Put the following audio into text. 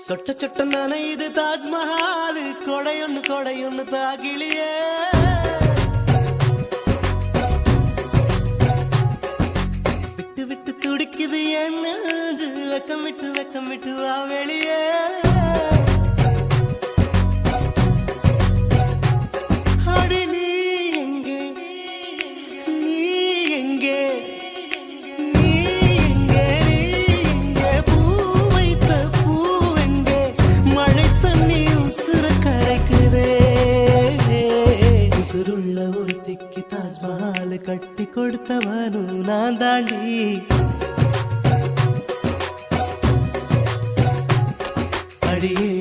சொட்ட சொட்ட நனையுது தாஜ்மஹால் கொடையொன்னு தாகிலியே விட்டு விட்டு துடிக்குது என் நெஞ்சு வெக்கம் விட்டு வா வெளியே அடி நீ எங்கே நீ எங்கே நீ எங்கே நீ எங்கே பூ வைத்த பூ எங்கே மழை தண்ணி உசுர கரைக்குதே உசுருள்ள ஒருத்திக்கு தாஜ்மஹால் கட்டி கொடுத்தவனும் நான் தாண்டி அடியே